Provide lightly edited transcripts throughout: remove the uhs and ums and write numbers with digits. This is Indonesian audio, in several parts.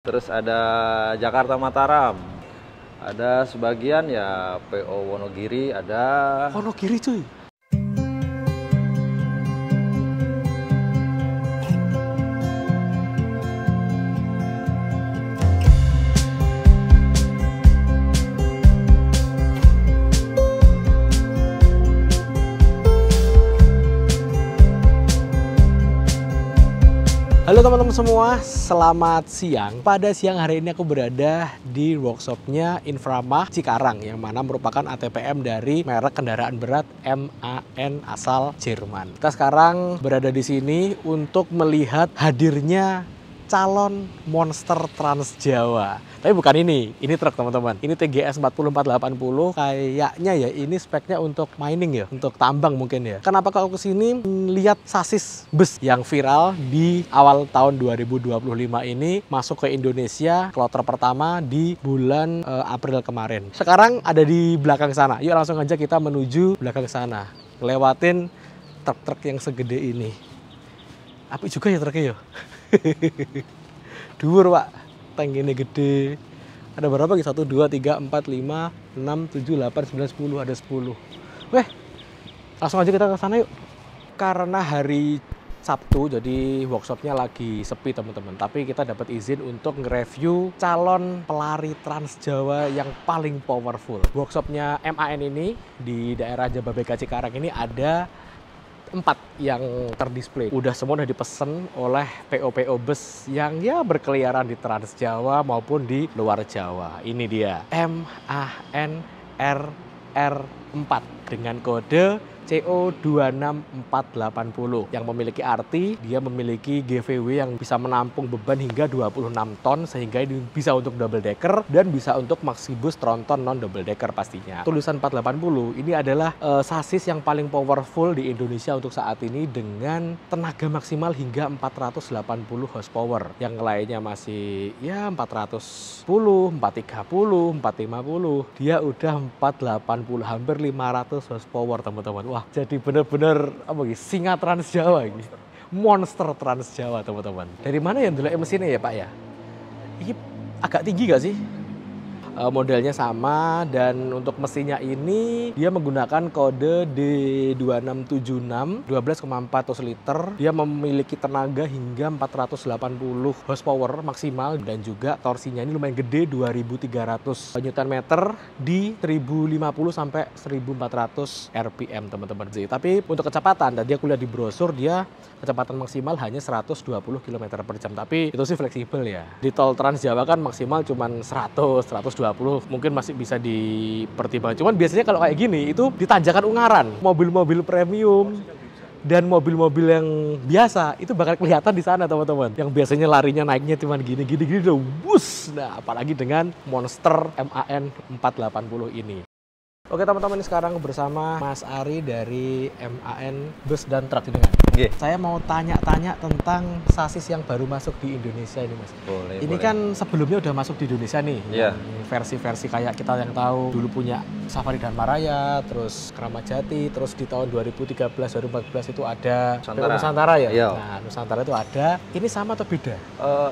Terus ada Jakarta Mataram. Ada sebagian ya PO Wonogiri ada. Wonogiri cuy. Halo teman-teman semua, selamat siang. Pada siang hari ini aku berada di workshopnya Inframah Cikarang, yang mana merupakan ATPM dari merek kendaraan berat MAN asal Jerman. Kita sekarang berada di sini untuk melihat hadirnya calon monster Trans Jawa. Tapi bukan ini truk teman-teman. Ini TGS 40480. Kayaknya ya ini speknya untuk mining ya, untuk tambang mungkin ya. Kenapa kalau kesini lihat sasis bus yang viral di awal tahun 2025 ini masuk ke Indonesia, kloter pertama di bulan April kemarin. Sekarang ada di belakang sana. Yuk langsung aja kita menuju belakang sana. Lewatin truk-truk yang segede ini. Apik juga ya truknya ya. Dhuwur pak, tank ini gede. Ada berapa lagi? 1, 2, 3, 4, 5, 6, 7, 8, 9, 10. Ada 10. Weh, langsung aja kita ke sana yuk. Karena hari Sabtu, jadi workshopnya lagi sepi teman-teman. Tapi kita dapat izin untuk nge-review calon pelari Trans Jawa yang paling powerful. Workshopnya MAN ini di daerah Jababeka Cikarang ini ada 4 yang terdisplay. Udah semua udah dipesan oleh PO-PO bus yang ya berkeliaran di Trans Jawa maupun di luar Jawa. Ini dia MAN RR4 dengan kode CO26480 yang memiliki arti dia memiliki GVW yang bisa menampung beban hingga 26 ton, sehingga ini bisa untuk double decker dan bisa untuk maxibus tronton non double decker pastinya. Tulisan 480 ini adalah sasis yang paling powerful di Indonesia untuk saat ini dengan tenaga maksimal hingga 480 horsepower. Yang lainnya masih ya 410, 430, 450. Dia udah 480, hampir 500 horsepower teman-teman. Wah, jadi bener-bener apa gitu, singa Trans Jawa ini. Monster Trans Jawa teman-teman. Dari mana yang dulu mesinnya ya Pak ya? Ini agak tinggi gak sih? Modelnya sama, dan untuk mesinnya ini dia menggunakan kode D2676 12,4 liter. Dia memiliki tenaga hingga 480 horsepower maksimal dan juga torsinya ini lumayan gede, 2300 Nm di 1050 sampai 1400 rpm teman-teman sih. Tapi untuk kecepatan tadi aku lihat di brosur dia kecepatan maksimal hanya 120 km per jam. Tapi itu sih fleksibel ya. Di tol Trans Jawa kan maksimal cuman 100, 120 mungkin masih bisa dipertimbangkan. Cuman biasanya kalau kayak gini itu di tanjakan Ungaran, mobil-mobil premium dan mobil-mobil yang biasa itu bakal kelihatan di sana teman-teman. Yang biasanya larinya naiknya cuma gini udah bus. Nah, apalagi dengan monster MAN 480 ini. Oke teman-teman, ini sekarang bersama Mas Ari dari MAN Bus dan Truk ini kan? Oke. Saya mau tanya-tanya tentang sasis yang baru masuk di Indonesia ini Mas. Boleh. Ini kan sebelumnya udah masuk di Indonesia nih. Iya. Versi-versi kayak kita yang tahu dulu punya Safari dan Maraya, terus Keramat Jati, terus di tahun 2013-2014 itu ada Nusantara ya? Iya. Nah, Nusantara itu ada. Ini sama atau beda?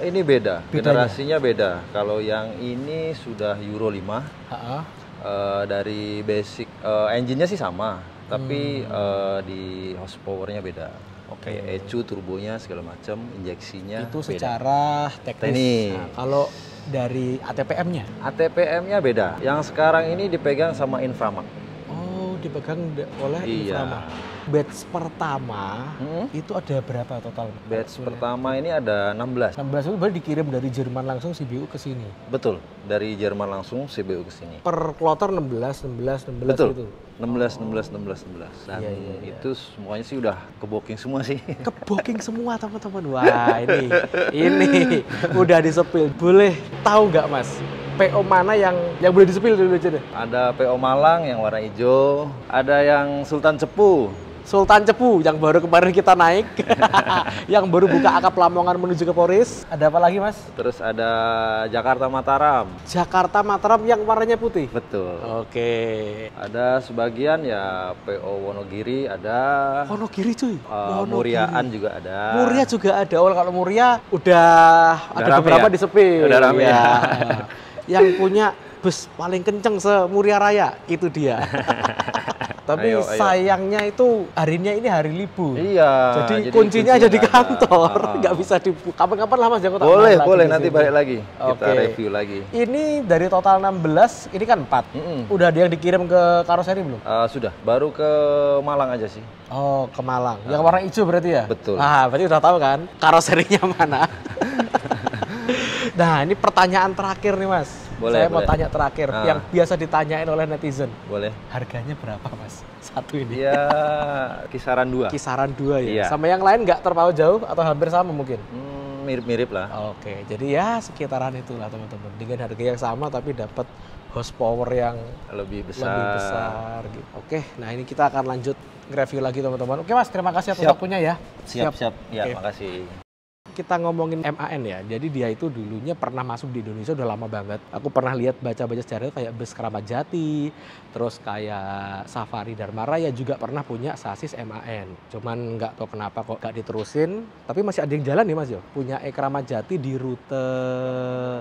Ini beda. Bedanya? Generasinya beda. Kalau yang ini sudah Euro 5. Dari basic engine-nya sih sama, tapi di horsepower-nya beda. Oke. ECU, turbonya segala macam, injeksinya Itu beda. secara teknis. Nah, kalau dari ATPM-nya? ATPM-nya beda. Yang sekarang ini dipegang sama Inframah. Oh, dipegang oleh Iya. Inframah. Batch pertama itu ada berapa total? Batch pertama ini ada 16. 16 itu berarti dikirim dari Jerman langsung CBU ke sini. Betul, dari Jerman langsung CBU ke sini. Per kloter 16 Betul. gitu. 16. Dan Iya. itu semuanya sih udah keboking semua sih. Keboking semua teman-teman. Wah, ini udah disepil. Boleh tahu nggak Mas? PO mana yang boleh disepil dulu aja deh? Ada PO Malang yang warna hijau, ada yang Sultan Cepu. Sultan Cepu yang baru kemarin kita naik. Yang baru buka akap Lamongan menuju ke Poris. Ada apa lagi, Mas? Terus ada Jakarta Mataram. Jakarta Mataram yang warnanya putih? Betul. Oke. Ada sebagian ya PO Wonogiri ada. Wonogiri cuy? Muriaan juga ada. Muria juga ada. Oh, kalau Muria udah ada beberapa ya? di sepi. Udah rame ya. Yang punya bus paling kenceng se-Muria Raya, itu dia. Tapi ayo. sayangnya itu harinya ini hari libur. Iya. Jadi kuncinya aja di kantor, nggak bisa dibuka. Kapan-kapan lah Mas Joko. Boleh nanti balik lagi. Kita review lagi. Ini dari total 16, ini kan 4. Udah ada yang dikirim ke karoseri belum? Sudah, baru ke Malang aja sih. Oh, ke Malang. Yang warna hijau berarti ya? Betul. Ah, berarti udah tahu kan karoserinya mana. Nah, ini pertanyaan terakhir nih Mas. Saya mau tanya terakhir, yang biasa ditanyain oleh netizen. Boleh. Harganya berapa Mas? Satu ini? Ya, kisaran 2. Kisaran 2 ya? Iya. Sama yang lain nggak terpaut jauh atau hampir sama mungkin? Mirip-mirip lah. Oke, jadi ya sekitaran itulah teman-teman. Dengan harga yang sama tapi dapat horsepower yang lebih besar gitu. Oke, nah ini kita akan lanjut nge-review lagi teman-teman. Oke Mas, terima kasih atas waktunya ya. Siap. Ya, Oke. makasih. Kita ngomongin MAN ya, jadi dia itu dulunya pernah masuk di Indonesia udah lama banget. Aku pernah lihat baca-baca sejarah kayak bus Keramat Jati, terus kayak Safari Dharma Raya juga pernah punya sasis MAN. Cuman nggak tahu kenapa kok nggak diterusin, tapi masih ada yang jalan nih Mas Yo. Punya Keramat Jati di rute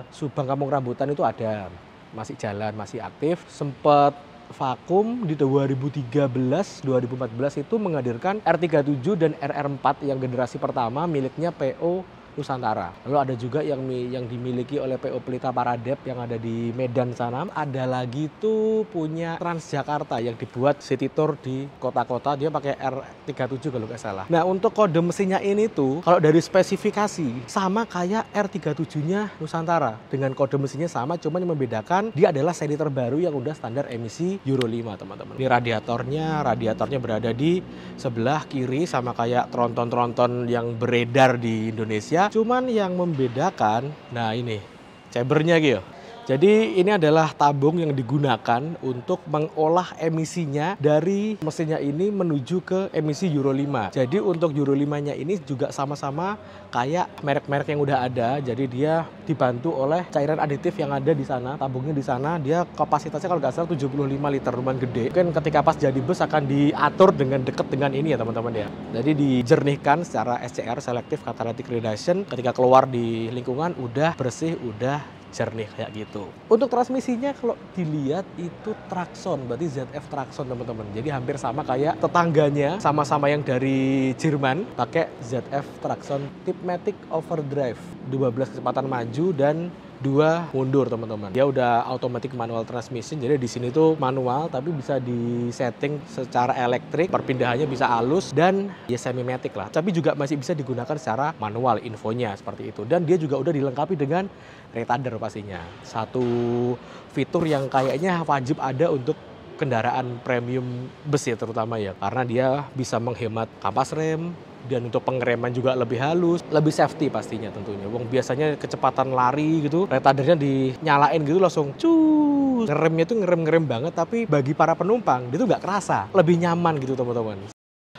Subang Kampung Rambutan itu ada, masih jalan, masih aktif. Sempet vakum di 2013-2014 itu menghadirkan R37 dan RR4 yang generasi pertama miliknya PO Nusantara. Lalu ada juga yang dimiliki oleh PO Pelita Paradep yang ada di Medan sana. Ada lagi tuh punya Transjakarta yang dibuat city tour di kota-kota, dia pakai R37 kalau nggak salah. Nah, untuk kode mesinnya ini tuh kalau dari spesifikasi sama kayak R37-nya Nusantara. Dengan kode mesinnya sama, cuman yang membedakan dia adalah seri terbaru yang udah standar emisi Euro 5, teman-teman. Ini radiatornya berada di sebelah kiri sama kayak tronton-tronton yang beredar di Indonesia. Cuman yang membedakan, nah ini chambernya gitu. Jadi ini adalah tabung yang digunakan untuk mengolah emisinya dari mesinnya ini menuju ke emisi Euro 5. Jadi untuk Euro 5-nya ini juga sama-sama kayak merek-merek yang udah ada. Jadi dia dibantu oleh cairan aditif yang ada di sana, tabungnya di sana. Dia kapasitasnya kalau nggak salah 75 liter, lumayan gede. Mungkin ketika pas jadi bus akan diatur dengan dekat dengan ini ya teman-teman ya. Jadi dijernihkan secara SCR, Selective Catalytic Reduction. Ketika keluar di lingkungan udah bersih, udah jernih kayak gitu. Untuk transmisinya kalau dilihat itu Traxxon, berarti ZF Traxxon teman-teman. Jadi hampir sama kayak tetangganya, sama-sama yang dari Jerman, pakai ZF Traxxon Tipmatic Overdrive, 12 kecepatan maju dan 2 mundur teman-teman. Dia udah automatic manual transmission, jadi di sini tuh manual tapi bisa disetting secara elektrik, perpindahannya bisa halus dan ya semi-matic lah. Tapi juga masih bisa digunakan secara manual infonya seperti itu. Dan dia juga udah dilengkapi dengan retarder pastinya. Satu fitur yang kayaknya wajib ada untuk kendaraan premium bus ya terutama ya, karena dia bisa menghemat kampas rem. Dan untuk pengereman juga lebih halus, lebih safety pastinya tentunya. Wong biasanya kecepatan lari gitu, retardernya dinyalain gitu langsung cus. Ngeremnya tuh ngerem banget, tapi bagi para penumpang itu nggak kerasa, lebih nyaman gitu teman-teman.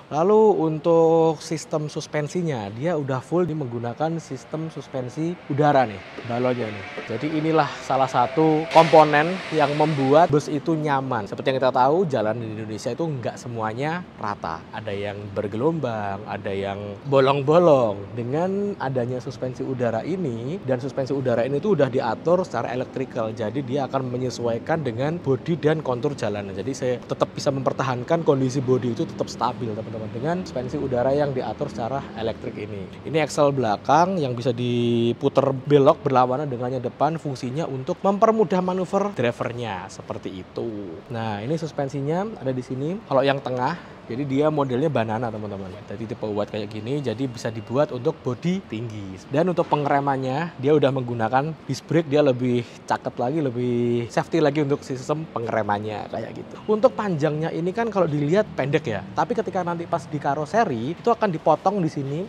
Lalu untuk sistem suspensinya, dia udah full menggunakan sistem suspensi udara nih, balonnya nih. Jadi inilah salah satu komponen yang membuat bus itu nyaman. Seperti yang kita tahu, jalan di Indonesia itu nggak semuanya rata. Ada yang bergelombang, ada yang bolong-bolong. Dengan adanya suspensi udara ini, dan suspensi udara ini tuh udah diatur secara elektrikal. Jadi dia akan menyesuaikan dengan bodi dan kontur jalanan. Jadi saya tetap bisa mempertahankan kondisi bodi itu tetap stabil, teman-teman. Dengan suspensi udara yang diatur secara elektrik ini. Ini axle belakang yang bisa diputer belok berlawanan dengan yang depan, fungsinya untuk mempermudah manuver drivernya seperti itu. Nah, ini suspensinya ada di sini. Kalau yang tengah, jadi dia modelnya banana teman-teman. Jadi tipe buat kayak gini, jadi bisa dibuat untuk bodi tinggi. Dan untuk pengeremannya, dia udah menggunakan disc brake, dia lebih caket lagi, lebih safety lagi untuk sistem pengeremannya kayak gitu. Untuk panjangnya ini kan kalau dilihat pendek ya, tapi ketika nanti pas di karoseri itu akan dipotong di sini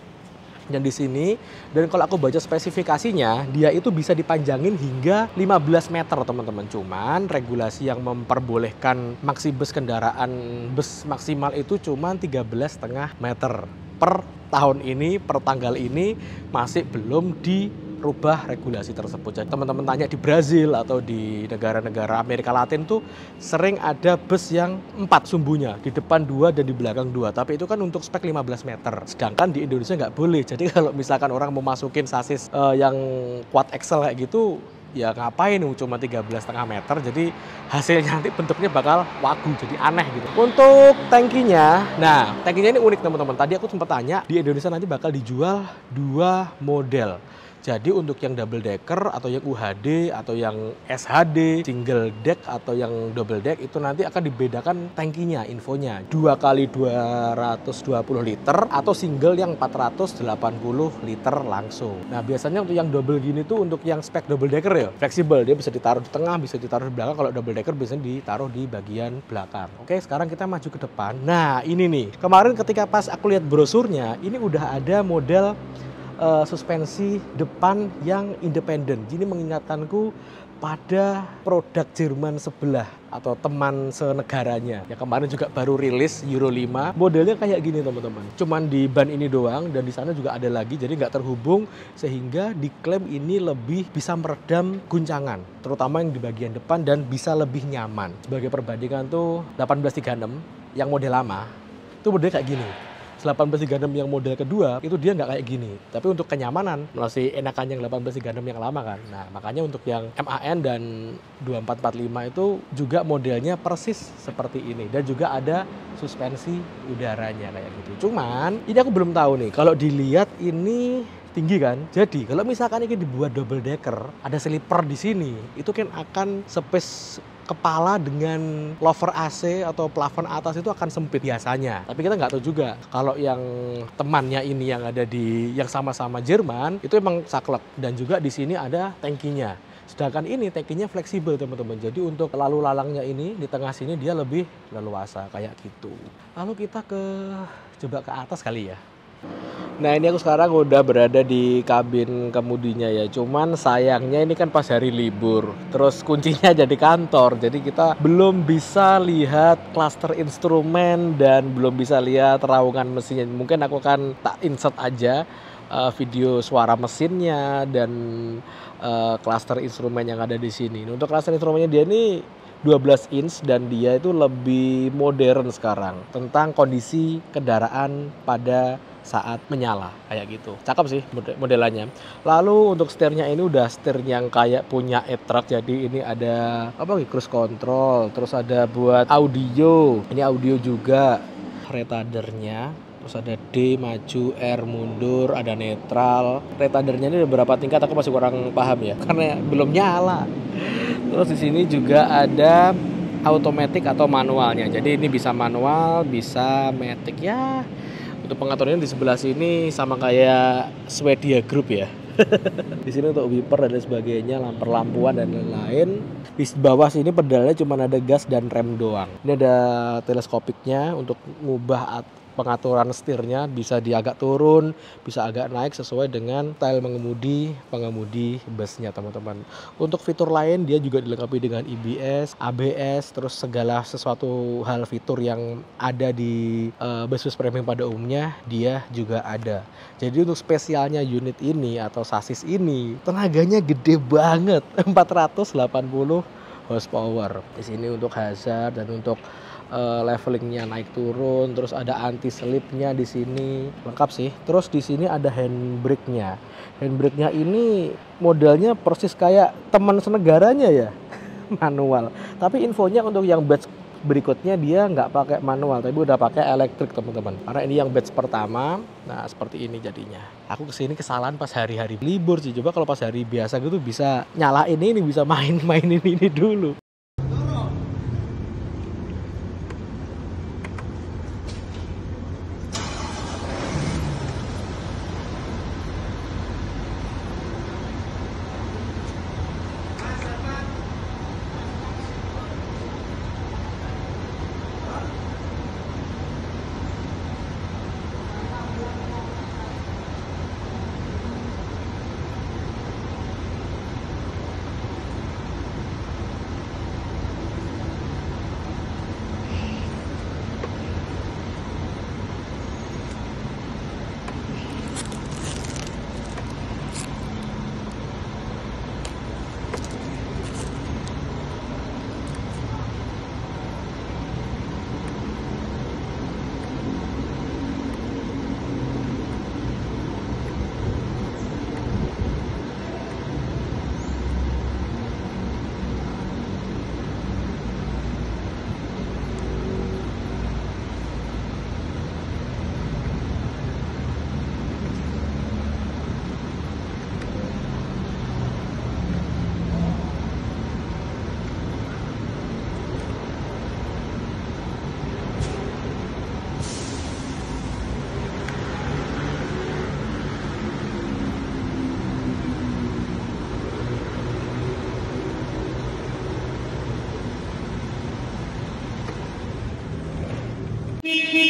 Dan di sini, dan kalau aku baca spesifikasinya, dia itu bisa dipanjangin hingga 15 meter teman-teman. Cuman regulasi yang memperbolehkan maksibus kendaraan bus maksimal itu cuma 13,5 meter. Per tahun ini, per tanggal ini masih belum dirubah regulasi tersebut. Jadi teman-teman tanya di Brazil atau di negara-negara Amerika Latin tuh sering ada bus yang 4 sumbunya, di depan 2 dan di belakang 2. Tapi itu kan untuk spek 15 meter. Sedangkan di Indonesia nggak boleh. Jadi kalau misalkan orang mau masukin sasis yang quad axle kayak gitu, ya ngapain cuma 13,5 meter, jadi hasilnya nanti bentuknya bakal wagu, jadi aneh gitu. Untuk tangkinya, nah tangkinya ini unik teman-teman. Tadi aku sempat tanya, di Indonesia nanti bakal dijual 2 model. Jadi untuk yang double decker atau yang UHD atau yang SHD, single deck atau yang double deck itu nanti akan dibedakan tangkinya, infonya. 2 kali 220 liter atau single yang 480 liter langsung. Nah biasanya untuk yang double gini tuh untuk yang spek double decker ya, fleksibel. Dia bisa ditaruh di tengah, bisa ditaruh di belakang. Kalau double decker biasanya ditaruh di bagian belakang. Oke, sekarang kita maju ke depan. Nah ini nih, kemarin ketika pas aku lihat brosurnya, ini udah ada model suspensi depan yang independen. Ini mengingatkanku pada produk Jerman sebelah atau teman senegaranya. Ya kemarin juga baru rilis Euro 5, modelnya kayak gini teman-teman. Cuman di ban ini doang dan di sana juga ada lagi, jadi nggak terhubung sehingga diklaim ini lebih bisa meredam guncangan, terutama yang di bagian depan dan bisa lebih nyaman. Sebagai perbandingan tuh 1836 yang model lama itu modelnya kayak gini. 1836 yang model kedua itu dia nggak kayak gini, tapi untuk kenyamanan masih enakan yang 1836 yang lama kan. Nah makanya untuk yang MAN dan 2445 itu juga modelnya persis seperti ini dan juga ada suspensi udaranya kayak gitu. Cuman ini aku belum tahu nih, kalau dilihat ini tinggi kan. Jadi kalau misalkan ini dibuat double decker, ada sleeper di sini, itu kan akan space kepala dengan lover AC atau plafon atas itu akan sempit biasanya. Tapi kita nggak tahu juga. Kalau yang temannya ini yang ada di yang sama-sama Jerman itu emang saklek dan juga di sini ada tangkinya. Sedangkan ini tangkinya fleksibel teman-teman. Jadi untuk lalu lalangnya ini di tengah sini dia lebih leluasa kayak gitu. Lalu kita coba ke atas kali ya. Nah ini aku sekarang udah berada di kabin kemudinya ya. Cuman sayangnya ini kan pas hari libur, terus kuncinya jadi kantor. Jadi kita belum bisa lihat klaster instrumen dan belum bisa lihat raungan mesinnya. Mungkin aku akan tak insert aja video suara mesinnya dan klaster instrumen yang ada di sini. Untuk klaster instrumennya dia ini 12 inch dan dia itu lebih modern sekarang tentang kondisi kendaraan pada saat menyala kayak gitu. Cakep sih modelannya. Lalu untuk setirnya ini udah setir yang kayak punya e-truck. Jadi ini ada cruise control, terus ada buat audio. Ini audio juga, retardernya. Terus ada D maju, R mundur, ada netral. Retardernya ini ada berapa tingkat aku masih kurang paham ya karena belum nyala. Terus di sini juga ada automatic atau manualnya. Jadi ini bisa manual, bisa matic ya. Untuk pengaturannya di sebelah sini sama kayak Swedia Group ya. Di sini untuk wiper dan sebagainya, lampu-lampuan dan lain-lain. Di bawah sini pedalnya cuma ada gas dan rem doang. Ini ada teleskopiknya untuk ngubah pengaturan setirnya, bisa agak turun, bisa agak naik sesuai dengan style pengemudi busnya teman-teman. Untuk fitur lain dia juga dilengkapi dengan EBS, ABS, terus segala sesuatu hal fitur yang ada di bus-bus premium pada umumnya dia juga ada. Jadi untuk spesialnya unit ini atau sasis ini tenaganya gede banget, 480 horsepower. Di sini untuk hazard dan untuk levelingnya naik turun, terus ada anti slipnya di sini, lengkap sih. Terus di sini ada handbrake-nya. Handbrake-nya ini modelnya persis kayak teman senegaranya ya, manual. Tapi infonya untuk yang batch berikutnya dia nggak pakai manual, tapi udah pakai elektrik teman-teman. Karena ini yang batch pertama, nah seperti ini jadinya. Aku kesini kesalahan pas hari-hari libur sih. Coba kalau pas hari biasa gitu bisa nyalain ini, bisa main-mainin ini dulu. Bye.